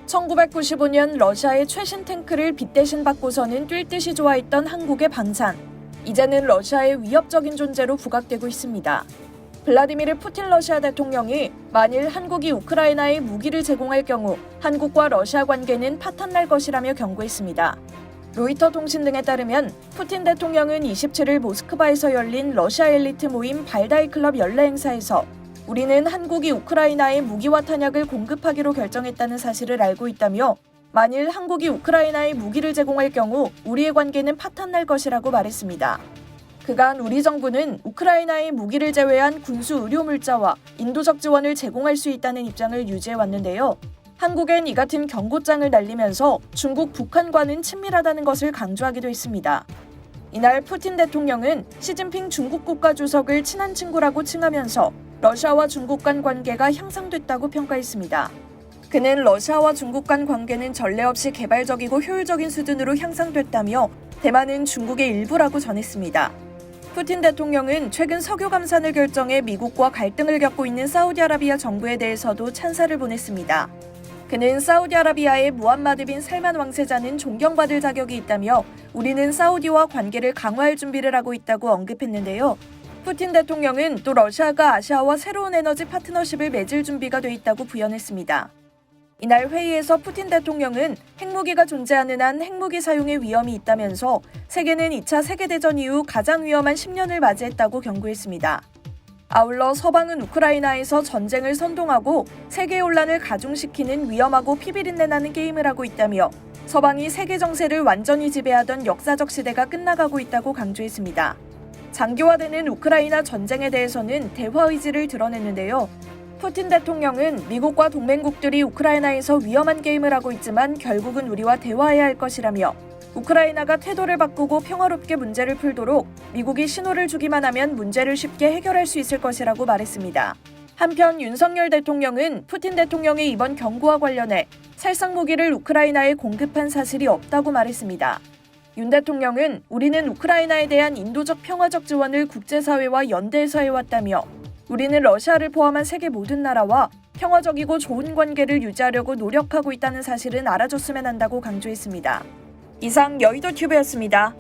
1995년 러시아의 최신 탱크를 빛 대신 받고서는 뛸 듯이 좋아했던 한국의 방산. 이제는 러시아의 위협적인 존재로 부각되고 있습니다. 블라디미르 푸틴 러시아 대통령이 만일 한국이 우크라이나에 무기를 제공할 경우 한국과 러시아 관계는 파탄날 것이라며 경고했습니다. 로이터 통신 등에 따르면 푸틴 대통령은 27일 모스크바에서 열린 러시아 엘리트 모임 발다이 클럽 연례 행사에서 우리는 한국이 우크라이나에 무기와 탄약을 공급하기로 결정했다는 사실을 알고 있다며 만일 한국이 우크라이나에 무기를 제공할 경우 우리의 관계는 파탄날 것이라고 말했습니다. 그간 우리 정부는 우크라이나에 무기를 제외한 군수 의료 물자와 인도적 지원을 제공할 수 있다는 입장을 유지해왔는데요. 한국엔 이 같은 경고장을 날리면서 중국, 북한과는 친밀하다는 것을 강조하기도 했습니다. 이날 푸틴 대통령은 시진핑 중국 국가주석을 친한 친구라고 칭하면서 러시아와 중국 간 관계가 향상됐다고 평가했습니다. 그는 러시아와 중국 간 관계는 전례 없이 개발적이고 효율적인 수준으로 향상됐다며 대만은 중국의 일부라고 전했습니다. 푸틴 대통령은 최근 석유 감산을 결정해 미국과 갈등을 겪고 있는 사우디아라비아 정부에 대해서도 찬사를 보냈습니다. 그는 사우디아라비아의 무함마드 빈 살만 왕세자는 존경받을 자격이 있다며 우리는 사우디와 관계를 강화할 준비를 하고 있다고 언급했는데요. 푸틴 대통령은 또 러시아가 아시아와 새로운 에너지 파트너십을 맺을 준비가 돼 있다고 부연했습니다. 이날 회의에서 푸틴 대통령은 핵무기가 존재하는 한 핵무기 사용의 위험이 있다면서 세계는 2차 세계대전 이후 가장 위험한 10년을 맞이했다고 경고했습니다. 아울러 서방은 우크라이나에서 전쟁을 선동하고 세계 혼란을 가중시키는 위험하고 피비린내 나는 게임을 하고 있다며 서방이 세계 정세를 완전히 지배하던 역사적 시대가 끝나가고 있다고 강조했습니다. 장기화되는 우크라이나 전쟁에 대해서는 대화 의지를 드러냈는데요. 푸틴 대통령은 미국과 동맹국들이 우크라이나에서 위험한 게임을 하고 있지만 결국은 우리와 대화해야 할 것이라며 우크라이나가 태도를 바꾸고 평화롭게 문제를 풀도록 미국이 신호를 주기만 하면 문제를 쉽게 해결할 수 있을 것이라고 말했습니다. 한편 윤석열 대통령은 푸틴 대통령의 이번 경고와 관련해 살상 무기를 우크라이나에 공급한 사실이 없다고 말했습니다. 윤 대통령은 우리는 우크라이나에 대한 인도적 평화적 지원을 국제사회와 연대해서 해왔다며 우리는 러시아를 포함한 세계 모든 나라와 평화적이고 좋은 관계를 유지하려고 노력하고 있다는 사실은 알아줬으면 한다고 강조했습니다. 이상 여의도 튜브였습니다.